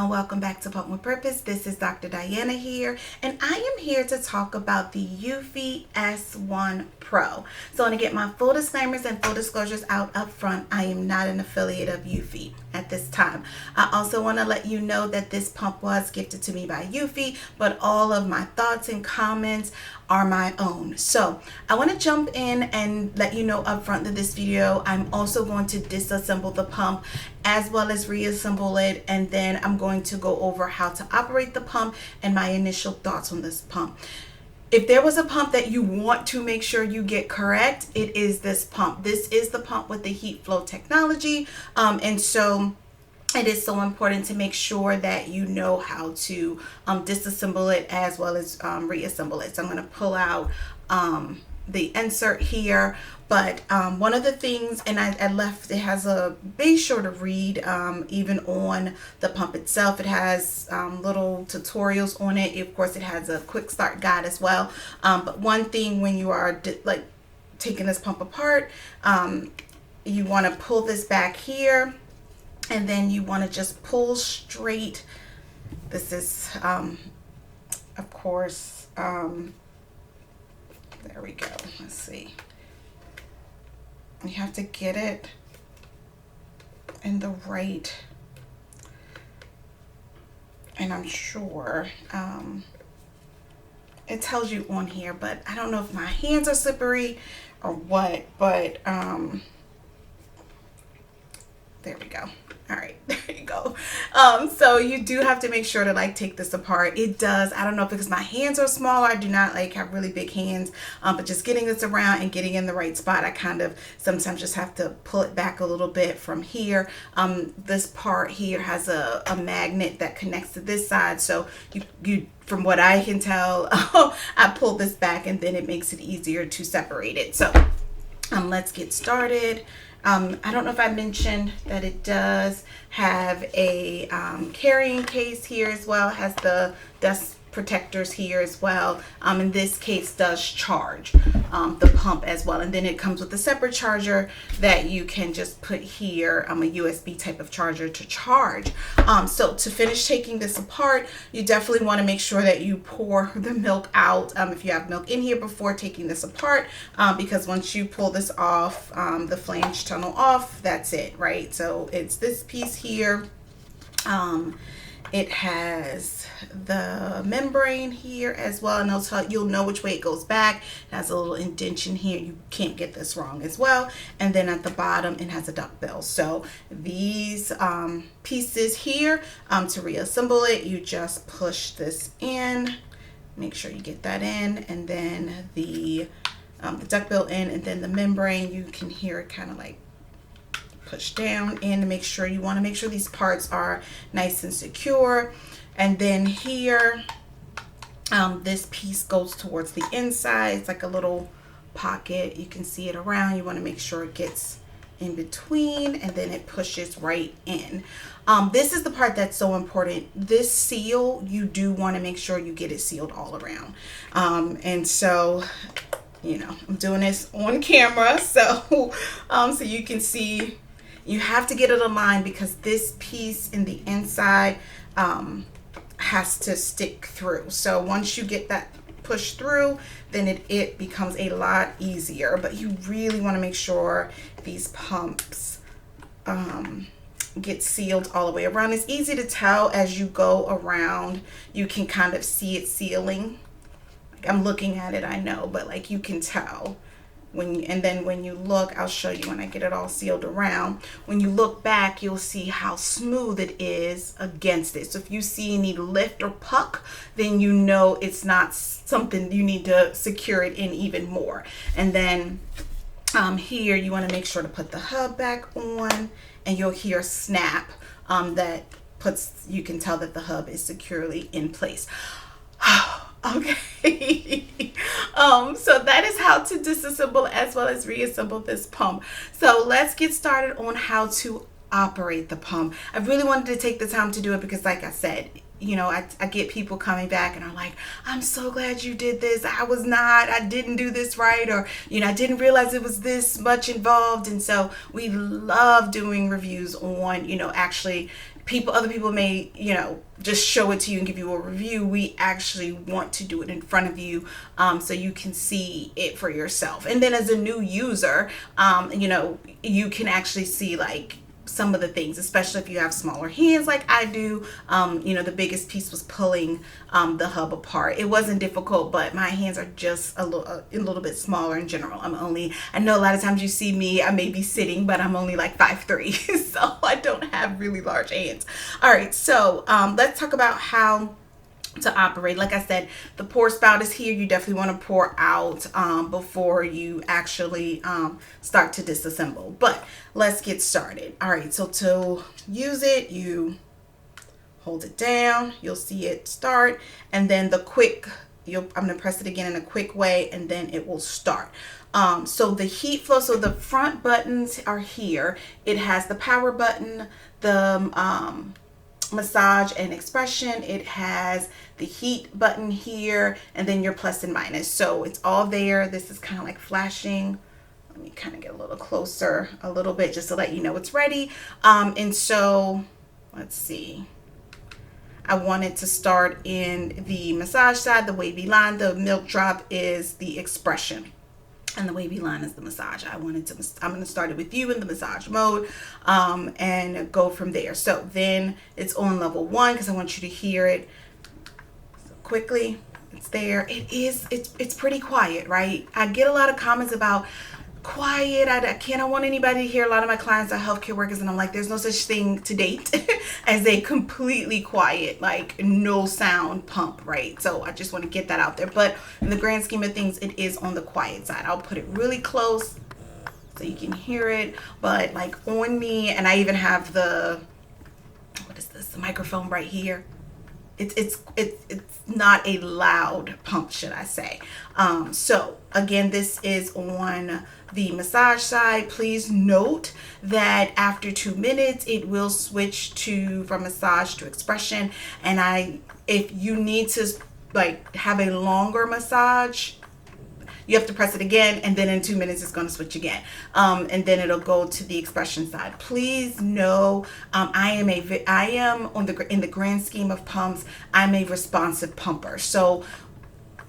and welcome back to Pump with Purpose. This is Dr. Diana here, and I am here to talk about the Eufy S1 Pro. So I want to get my full disclaimers and full disclosures out up front. I am not an affiliate of Eufy at this time. I also want to let you know that this pump was gifted to me by Eufy, but all of my thoughts and comments are my own. So I want to jump in and let you know up front that this video, I'm also going to disassemble the pump as well as reassemble it, and then I'm going to go over how to operate the pump and my initial thoughts on this pump. If there was a pump that you want to make sure you get correct, it is this pump. This is the pump with the HeatFlow technology, and so it is so important to make sure that you know how to disassemble it as well as reassemble it. So I'm going to pull out the insert here, but one of the things, and I left, it has a, be sure to read even on the pump itself. It has little tutorials on it. Of course, it has a quick start guide as well. But one thing when you are like taking this pump apart, you want to pull this back here, and then you want to just pull straight. This is, of course, there we go. Let's see. You have to get it in the right, and I'm sure it tells you on here, but I don't know if my hands are slippery or what, but there we go. All right, there you go. So you do have to make sure to like take this apart. It does, I don't know, because my hands are smaller. I do not like have really big hands, but just getting this around and getting in the right spot, I kind of sometimes just have to pull it back a little bit from here. This part here has a magnet that connects to this side. So you from what I can tell, I pull this back and then it makes it easier to separate it. So let's get started. I don't know if I mentioned that it does have a carrying case here as well. It has the dust protectors here as well. In this case does charge the pump as well, and then it comes with a separate charger that you can just put here, a USB type of charger to charge. So to finish taking this apart, you definitely want to make sure that you pour the milk out if you have milk in here before taking this apart, because once you pull this off, the flange tunnel off, that's it, right? So it's this piece here. It has the membrane here as well, and you'll know which way it goes back. It has a little indentation here. You can't get this wrong as well. And then at the bottom, it has a duckbill. So these pieces here, to reassemble it, you just push this in. Make sure you get that in, and then the duckbill in, and then the membrane. You can hear it kind of like push down in to make sure, you want to make sure these parts are nice and secure. And then here, this piece goes towards the inside. It's like a little pocket. You can see it around. You want to make sure it gets in between, and then it pushes right in. This is the part that's so important. This seal, you do want to make sure you get it sealed all around. And so, you know, I'm doing this on camera, so so you can see. You have to get it aligned because this piece in the inside has to stick through. So once you get that pushed through, then it becomes a lot easier. But you really want to make sure these pumps get sealed all the way around. It's easy to tell as you go around. You can kind of see it sealing. Like I'm looking at it, I know, but like you can tell. And then when you look, I'll show you when I get it all sealed around. When you look back, you'll see how smooth it is against it. So if you see any lift or puck, then you know it's not something you need to secure it in even more. And then here you want to make sure to put the hub back on, and you'll hear snap that puts, you can tell that the hub is securely in place. Okay. So that is how to disassemble as well as reassemble this pump. So let's get started on how to operate the pump. I really wanted to take the time to do it because, like I said, you know, I get people coming back and are like, I'm so glad you did this. I didn't do this right, or, you know, I didn't realize it was this much involved. And so we love doing reviews on, you know, actually other people may, you know, just show it to you and give you a review. We actually want to do it in front of you, so you can see it for yourself. And then as a new user, you know, you can actually see like some of the things, especially if you have smaller hands like I do. You know, the biggest piece was pulling the hub apart. It wasn't difficult, but my hands are just a little bit smaller in general. I know a lot of times you see me, I may be sitting, but I'm only like 5'3", so I don't have really large hands. All right, so let's talk about how to operate. Like I said, the pour spout is here. You definitely want to pour out before you actually start to disassemble. But let's get started. All right, so to use it, you hold it down, you'll see it start, and then the quick, I'm going to press it again in a quick way, and then it will start. So the HeatFlow, so the front buttons are here. It has the power button, the massage and expression. It has the heat button here, and then your plus and minus. So it's all there. This is kind of like flashing. Let me kind of get a little closer a little bit just to let you know it's ready. And so let's see. I wanted to start in the massage side, the wavy line. The milk drop is the expression, and the wavy line is the massage. I'm going to start it with you in the massage mode, and go from there. So then it's on level 1 because I want you to hear it so quickly. It's there. It's pretty quiet, right? I get a lot of comments about quiet. I don't want anybody to hear. A lot of my clients are healthcare workers, and I'm like, there's no such thing to date as a completely quiet, like no sound pump, right? So I just want to get that out there. But in the grand scheme of things, it is on the quiet side. I'll put it really close so you can hear it, but like on me, and I even have the, what is this, the microphone right here. It's not a loud pump, should I say. So again, this is on the massage side. Please note that after 2 minutes, it will switch from massage to expression. And if you need to like have a longer massage, you have to press it again, and then in 2 minutes it's going to switch again, and then it'll go to the expression side. Please know, I am in the grand scheme of pumps, I'm a responsive pumper. So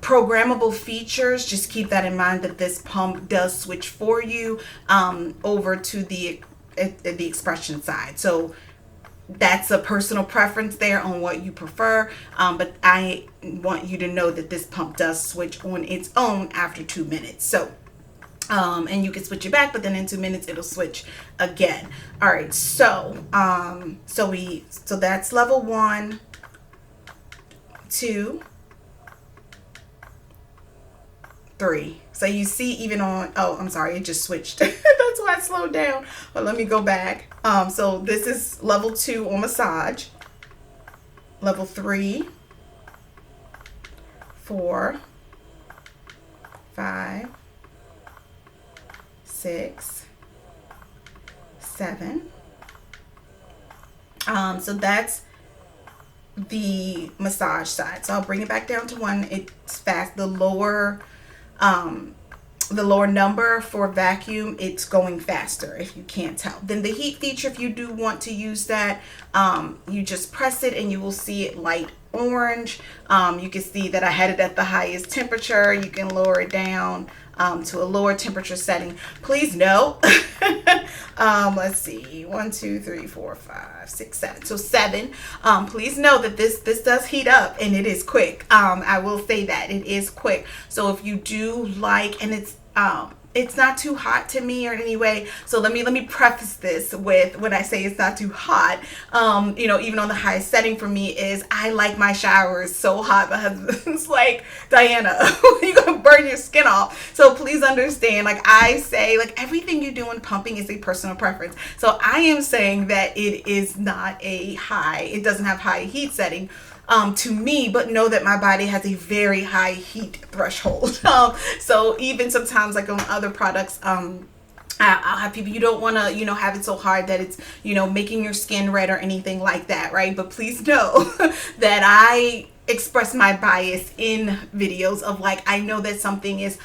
programmable features, just keep that in mind, that this pump does switch for you over to the expression side. So that's a personal preference there on what you prefer, but I want you to know that this pump does switch on its own after 2 minutes. So and you can switch it back, but then in 2 minutes it'll switch again. All right, so so that's level 1, 2, 3. So you see, even on, oh, I'm sorry, it just switched. That's why I slowed down. But let me go back. So this is level 2 on massage. Level 3, 4, 5, 6, 7. So that's the massage side. So I'll bring it back down to 1. It's fast. The lower number for vacuum, it's going faster if you can't tell. Then the heat feature, if you do want to use that, you just press it and you will see it light orange. You can see that I had it at the highest temperature. You can lower it down to a lower temperature setting. Please note, let's see, 1, 2, 3, 4, 5, 6, 7. So 7. Please know that this does heat up, and it is quick. I will say that it is quick. So if you do like, and it's not too hot to me or in any way. So let me preface this with, when I say it's not too hot, you know, even on the highest setting for me, is I like my showers so hot. My husband's like, Diana, you're gonna burn your skin off. So please understand, like I say, like everything you do in pumping is a personal preference. So I am saying that it is not it doesn't have high heat setting to me, but know that my body has a very high heat threshold. So even sometimes, like on other products, I'll have people, you don't want to, you know, have it so hard that it's, you know, making your skin red or anything like that, right? But please know that I express my bias in videos of, like, I know that something is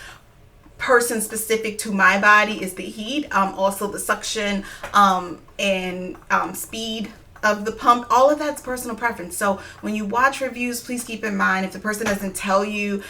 person specific to my body is the heat, also the suction and speed of the pump, all of that's personal preference. So when you watch reviews, please keep in mind if the person doesn't tell you,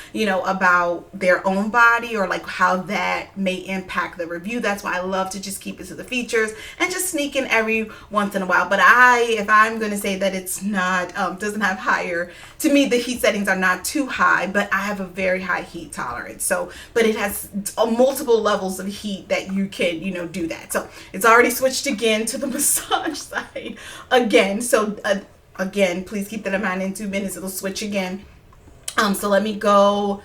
about their own body or like how that may impact the review. That's why I love to just keep it to the features and just sneak in every once in a while. But if I'm going to say that it's not, doesn't have higher, to me, the heat settings are not too high, but I have a very high heat tolerance. So, but it has multiple levels of heat that you can, do that. So it's already switched again to the massage side again. So again, please keep that in mind. In 2 minutes, it'll switch again. So let me go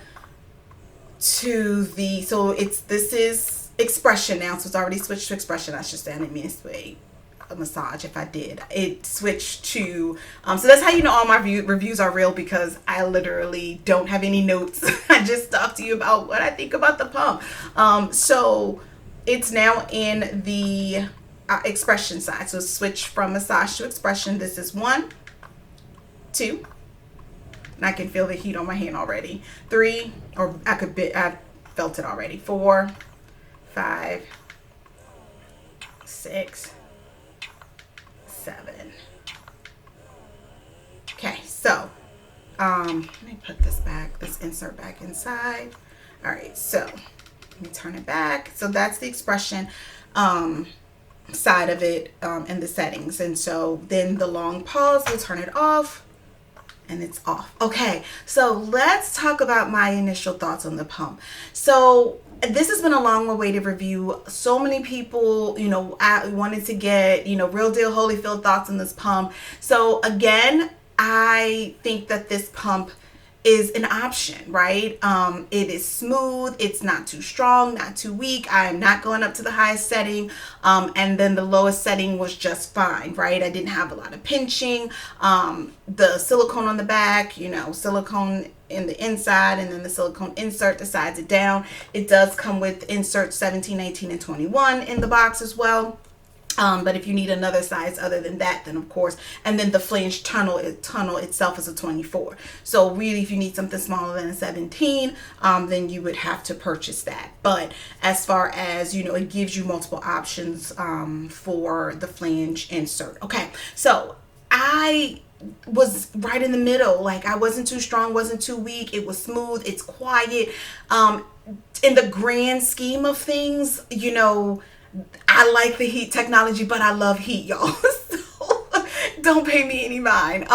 to this is expression now. So it's already switched to expression. I should say, I didn't mean to say a massage. If I did, it switched to so that's how you know all my reviews are real, because I literally don't have any notes. I just talk to you about what I think about the pump. So it's now in the expression side. So switch from massage to expression. This is 1, 2, and I can feel the heat on my hand already. 3, or I felt it already. 4, 5, 6, 7. Okay, so let me put this insert back inside. All right, so let me turn it back. So that's the expression side of it in the settings. And so then the long pause, we'll turn it off, and it's off. Okay, so let's talk about my initial thoughts on the pump. So this has been a long awaited review. So many people, I wanted to get, real deal Holyfield thoughts on this pump. So again, I think that this pump is an option, right? It is smooth. It's not too strong, not too weak. I am not going up to the highest setting. And then the lowest setting was just fine, right? I didn't have a lot of pinching. The silicone on the back, silicone in the inside, and then the silicone insert decides it down. It does come with inserts 17, 18, and 21 in the box as well. But if you need another size other than that, then of course, and then the flange tunnel itself is a 24. So really, if you need something smaller than a 17, then you would have to purchase that. But as far as, it gives you multiple options for the flange insert. Okay, so I was right in the middle. Like, I wasn't too strong, wasn't too weak. It was smooth. It's quiet. In the grand scheme of things, I like the heat technology, but I love heat, y'all. So don't pay me any mind.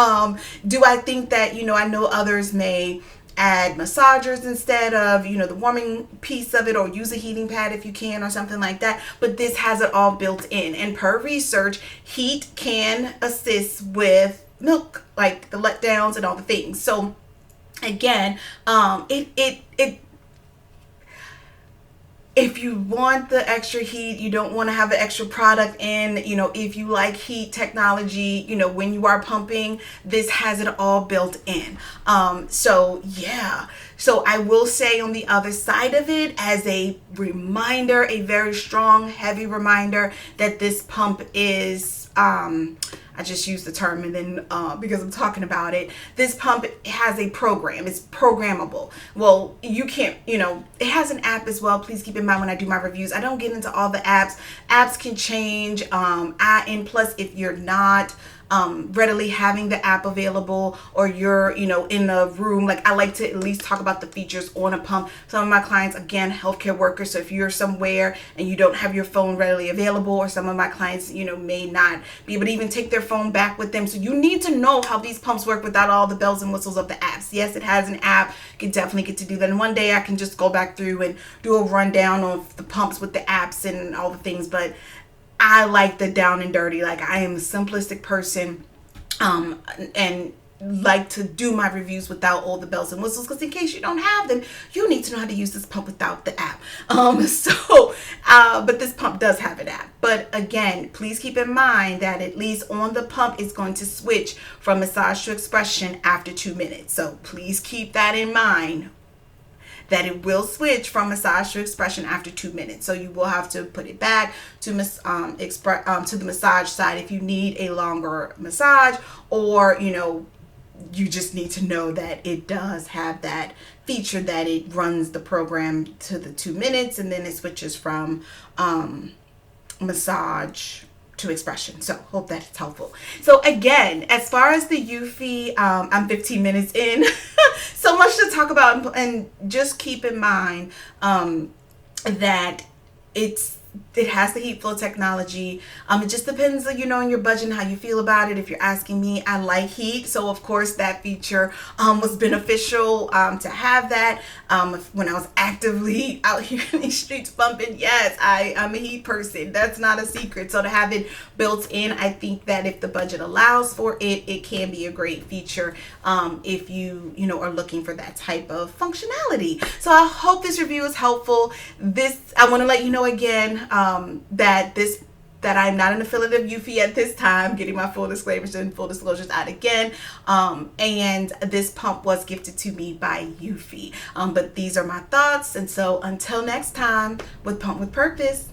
Do I think that, I know others may add massagers instead of, the warming piece of it, or use a heating pad if you can, or something like that. But this has it all built in. And per research, heat can assist with milk, like the letdowns and all the things. So again, if you want the extra heat, you don't want to have the extra product in, if you like heat technology, when you are pumping, this has it all built in. So yeah. So I will say on the other side of it, as a reminder, a very strong, heavy reminder, that this pump is, I just used the term and then because I'm talking about it, this pump has a program. It's programmable. Well, you can't, it has an app as well. Please keep in mind when I do my reviews, I don't get into all the apps. Apps can change. And plus, if you're not readily having the app available, or you're, in a room, like, I like to at least talk about the features on a pump. Some of my clients, again, healthcare workers. So if you're somewhere and you don't have your phone readily available, or some of my clients, may not be able to even take their phone back with them. So you need to know how these pumps work without all the bells and whistles of the apps. Yes, it has an app. You can definitely get to do that. And one day I can just go back through and do a rundown of the pumps with the apps and all the things. But I like the down and dirty. Like, I am a simplistic person, and like to do my reviews without all the bells and whistles, because in case you don't have them, you need to know how to use this pump without the app. But this pump does have an app. But again, please keep in mind that at least on the pump, it's going to switch from massage to expression after 2 minutes. So please keep that in mind, that it will switch from massage to expression after 2 minutes. So you will have to put it back to to the massage side if you need a longer massage, or you just need to know that it does have that feature that it runs the program to the 2 minutes, and then it switches from massage to expression. So hope that's helpful. So again, as far as the Eufy, I'm 15 minutes in. So much to talk about, and just keep in mind that it has the HeatFlow technology. It just depends, on your budget and how you feel about it. If you're asking me, I like heat, so of course that feature was beneficial to have that. When I was actively out here in these streets bumping, yes, I'm a heat person. That's not a secret. So to have it built in, I think that if the budget allows for it, it can be a great feature if you are looking for that type of functionality. So I hope this review is helpful. I want to let you know again that I'm not an affiliate of Eufy at this time, getting my full disclaimers and full disclosures out again. And this pump was gifted to me by Eufy. But these are my thoughts. And so until next time, with Pump with Purpose.